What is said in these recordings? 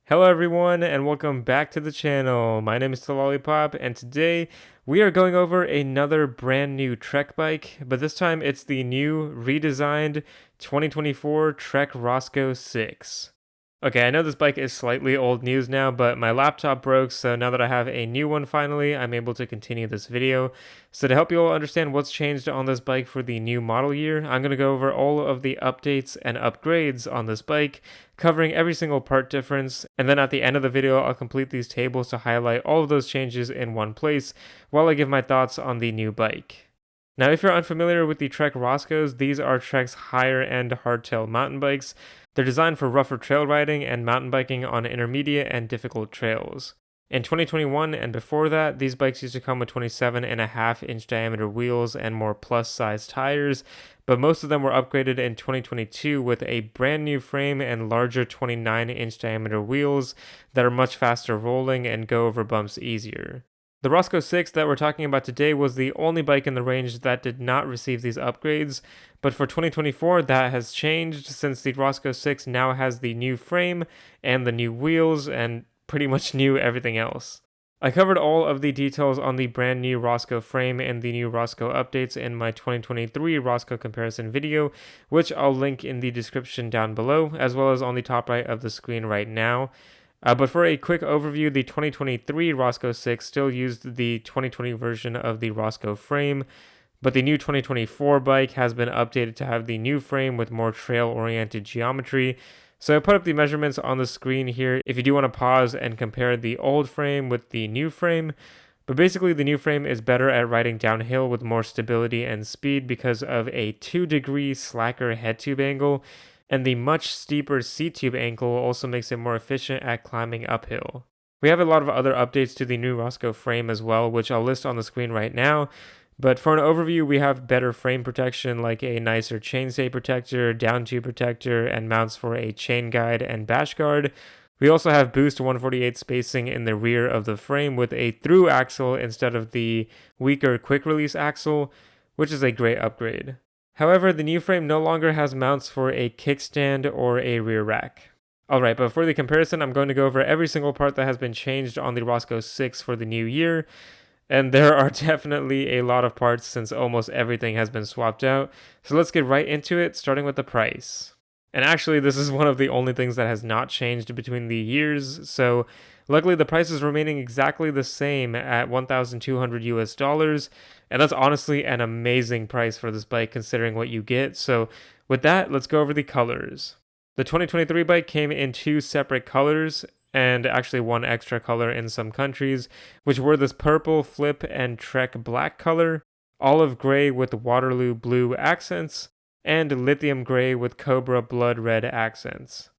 Hello everyone and welcome back to the channel. My name is The Lollipop and today we are going over another brand new Trek bike, but this time it's the new redesigned 2024 Trek Roscoe 6. Okay, I know this bike is slightly old news now, but my laptop broke, so now that I have a new one finally, I'm able to continue this video. So to help you all understand what's changed on this bike for the new model year, I'm going to go over all of the updates and upgrades on this bike, covering every single part difference, and then at the end of the video, I'll complete these tables to highlight all of those changes in one place, while I give my thoughts on the new bike. Now, if you're unfamiliar with the Trek Roscoes, these are Trek's higher-end hardtail mountain bikes. They're designed for rougher trail riding and mountain biking on intermediate and difficult trails. In 2021 and before that, these bikes used to come with 27.5-inch diameter wheels and more plus-size tires, but most of them were upgraded in 2022 with a brand new frame and larger 29-inch diameter wheels that are much faster rolling and go over bumps easier. The Roscoe 6 that we're talking about today was the only bike in the range that did not receive these upgrades, but for 2024 that has changed since the Roscoe 6 now has the new frame and the new wheels and pretty much new everything else. I covered all of the details on the brand new Roscoe frame and the new Roscoe updates in my 2023 Roscoe comparison video, which I'll link in the description down below, as well as on the top right of the screen right now. But for a quick overview, the 2023 Roscoe 6 still used the 2020 version of the Roscoe frame, but the new 2024 bike has been updated to have the new frame with more trail-oriented geometry. So I put up the measurements on the screen here if you do want to pause and compare the old frame with the new frame. But basically the new frame is better at riding downhill with more stability and speed because of a 2-degree slacker head tube angle, and the much steeper seat tube angle also makes it more efficient at climbing uphill. We have a lot of other updates to the new Roscoe frame as well, which I'll list on the screen right now. But for an overview, we have better frame protection like a nicer chainstay protector, down tube protector, and mounts for a chain guide and bash guard. We also have boost 148 spacing in the rear of the frame with a through axle instead of the weaker quick release axle, which is a great upgrade. However, the new frame no longer has mounts for a kickstand or a rear rack. Alright, but for the comparison, I'm going to go over every single part that has been changed on the Roscoe 6 for the new year. And there are definitely a lot of parts since almost everything has been swapped out. So let's get right into it, starting with the price. And actually, this is one of the only things that has not changed between the years. So luckily, the price is remaining exactly the same at $1,200 US. And that's honestly an amazing price for this bike considering what you get. So with that, let's go over the colors. The 2023 bike came in 2 separate colors, and actually 1 extra color in some countries, which were this purple flip and Trek black color, olive gray with Waterloo blue accents, and lithium gray with Cobra blood red accents.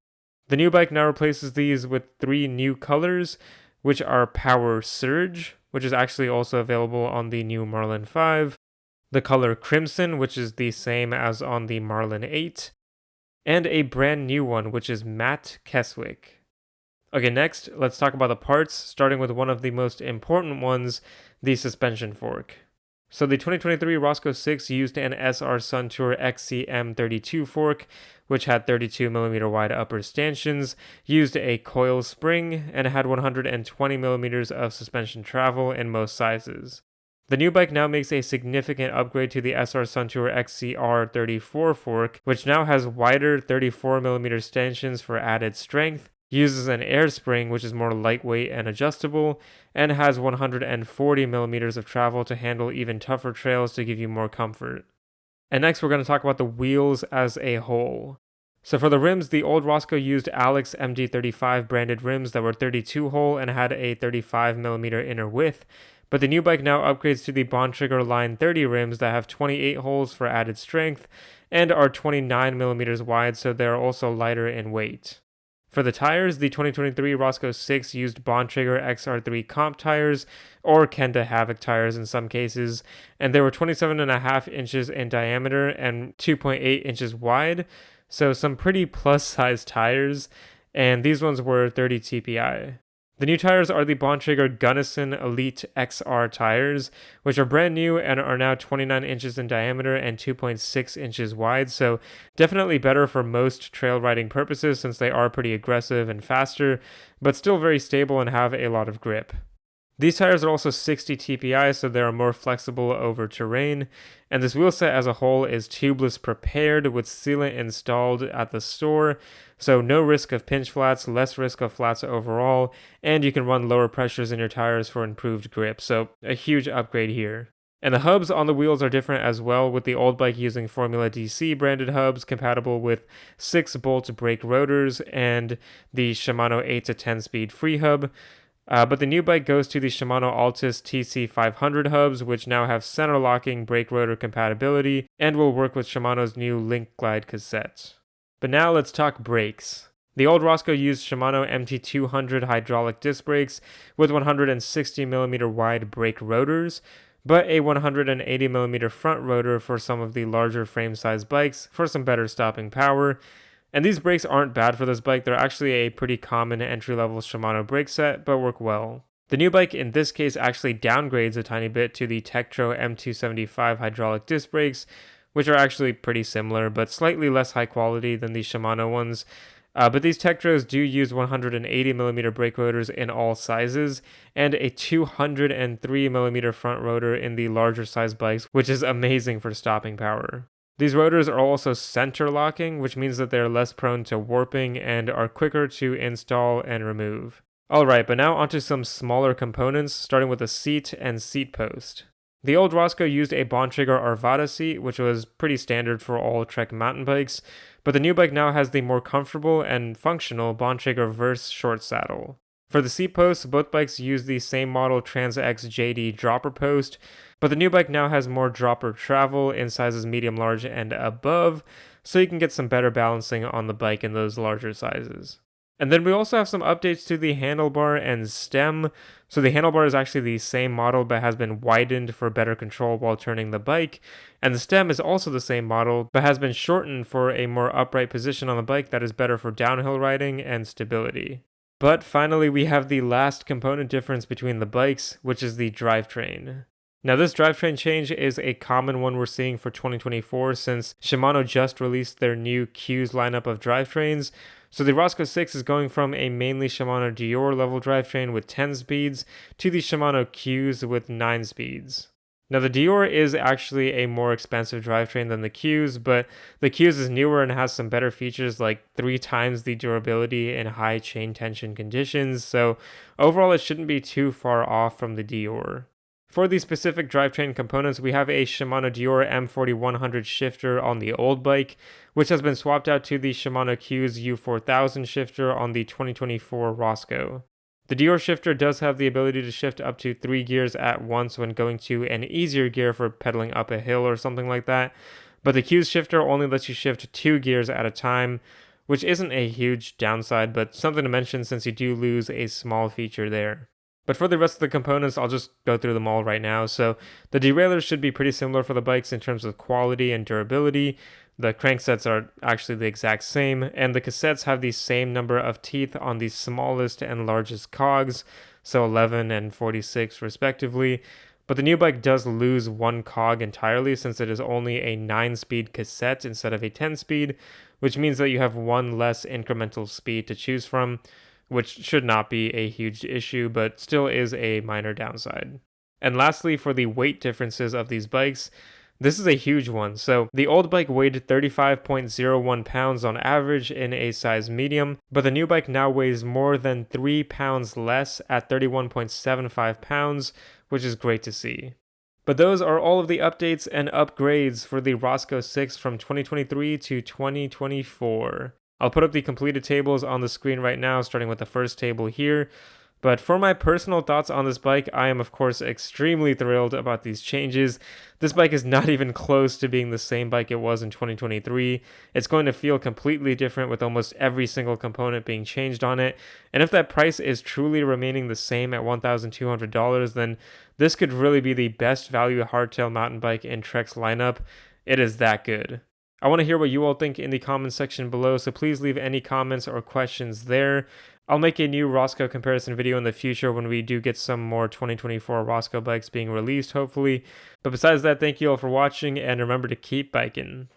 The new bike now replaces these with 3 new colors, which are Power Surge, which is actually also available on the new Marlin 5, the color Crimson, which is the same as on the Marlin 8, and a brand new one, which is Matte Keswick. Okay, next, let's talk about the parts, starting with one of the most important ones, the suspension fork. So the 2023 Roscoe 6 used an SR Suntour XCM32 fork, which had 32mm wide upper stanchions, used a coil spring, and had 120mm of suspension travel in most sizes. The new bike now makes a significant upgrade to the SR Suntour XCR34 fork, which now has wider 34mm stanchions for added strength, uses an air spring which is more lightweight and adjustable, and has 140mm of travel to handle even tougher trails to give you more comfort. And next we're going to talk about the wheels as a whole. So for the rims, the old Roscoe used Alex MD35 branded rims that were 32 hole and had a 35mm inner width, but the new bike now upgrades to the Bontrager Line 30 rims that have 28 holes for added strength and are 29mm wide, so they're also lighter in weight. For the tires, the 2023 Roscoe 6 used Bontrager XR3 Comp tires, or Kenda Havoc tires in some cases, and they were 27.5 inches in diameter and 2.8 inches wide, so some pretty plus-size tires, and these ones were 30 TPI. The new tires are the Bontrager Gunnison Elite XR tires, which are brand new and are now 29 inches in diameter and 2.6 inches wide, so definitely better for most trail riding purposes since they are pretty aggressive and faster, but still very stable and have a lot of grip. These tires are also 60 TPI, so they are more flexible over terrain, and this wheel set as a whole is tubeless prepared with sealant installed at the store, so no risk of pinch flats, less risk of flats overall, and you can run lower pressures in your tires for improved grip, so a huge upgrade here. And the hubs on the wheels are different as well, with the old bike using Formula DC branded hubs compatible with 6-bolt brake rotors and the Shimano 8 to 10 speed free hub. But the new bike goes to the Shimano Altus TC500 hubs, which now have center locking brake rotor compatibility and will work with Shimano's new Link Glide cassette. But now let's talk brakes. The old Roscoe used Shimano MT200 hydraulic disc brakes with 160mm wide brake rotors, but a 180mm front rotor for some of the larger frame size bikes for some better stopping power. And these brakes aren't bad for this bike, they're actually a pretty common entry-level Shimano brake set, but work well. The new bike in this case actually downgrades a tiny bit to the Tektro M275 hydraulic disc brakes, which are actually pretty similar, but slightly less high quality than the Shimano ones. But these Tektros do use 180mm brake rotors in all sizes, and a 203mm front rotor in the larger size bikes, which is amazing for stopping power. These rotors are also center locking, which means that they are less prone to warping and are quicker to install and remove. Alright, but now onto some smaller components, starting with the seat and seat post. The old Roscoe used a Bontrager Arvada seat, which was pretty standard for all Trek mountain bikes, but the new bike now has the more comfortable and functional Bontrager Verse short saddle. For the seat posts, both bikes use the same model Trans X JD dropper post, but the new bike now has more dropper travel in sizes medium, large, and above, so you can get some better balancing on the bike in those larger sizes. And then we also have some updates to the handlebar and stem. So the handlebar is actually the same model but has been widened for better control while turning the bike, and the stem is also the same model but has been shortened for a more upright position on the bike that is better for downhill riding and stability. But finally, we have the last component difference between the bikes, which is the drivetrain. Now this drivetrain change is a common one we're seeing for 2024 since Shimano just released their new Qs lineup of drivetrains. So the Roscoe 6 is going from a mainly Shimano Dior level drivetrain with 10 speeds to the Shimano Qs with 9 speeds. Now the Dior is actually a more expensive drivetrain than the Qs, but the Qs is newer and has some better features like 3 times the durability in high chain tension conditions, so overall it shouldn't be too far off from the Dior. For the specific drivetrain components, we have a Shimano Dior M4100 shifter on the old bike, which has been swapped out to the Shimano Qs U4000 shifter on the 2024 Roscoe. The Dior shifter does have the ability to shift up to 3 gears at once when going to an easier gear for pedaling up a hill or something like that, but the Qs shifter only lets you shift 2 gears at a time, which isn't a huge downside, but something to mention since you do lose a small feature there. But for the rest of the components, I'll just go through them all right now. So the derailleurs should be pretty similar for the bikes in terms of quality and durability. The cranksets are actually the exact same, and the cassettes have the same number of teeth on the smallest and largest cogs, so 11 and 46 respectively. But the new bike does lose one cog entirely since it is only a 9-speed cassette instead of a 10-speed, which means that you have one less incremental speed to choose from, which should not be a huge issue, but still is a minor downside. And lastly, for the weight differences of these bikes, this is a huge one. So the old bike weighed 35.01 pounds on average in a size medium, but the new bike now weighs more than 3 pounds less at 31.75 pounds, which is great to see. But those are all of the updates and upgrades for the Roscoe 6 from 2023 to 2024. I'll put up the completed tables on the screen right now, starting with the first table here. But for my personal thoughts on this bike, I am of course extremely thrilled about these changes. This bike is not even close to being the same bike it was in 2023. It's going to feel completely different with almost every single component being changed on it. And if that price is truly remaining the same at $1,200, then this could really be the best value hardtail mountain bike in Trek's lineup. It is that good. I want to hear what you all think in the comments section below, so please leave any comments or questions there. I'll make a new Roscoe comparison video in the future when we do get some more 2024 Roscoe bikes being released, hopefully. But besides that, thank you all for watching, and remember to keep biking.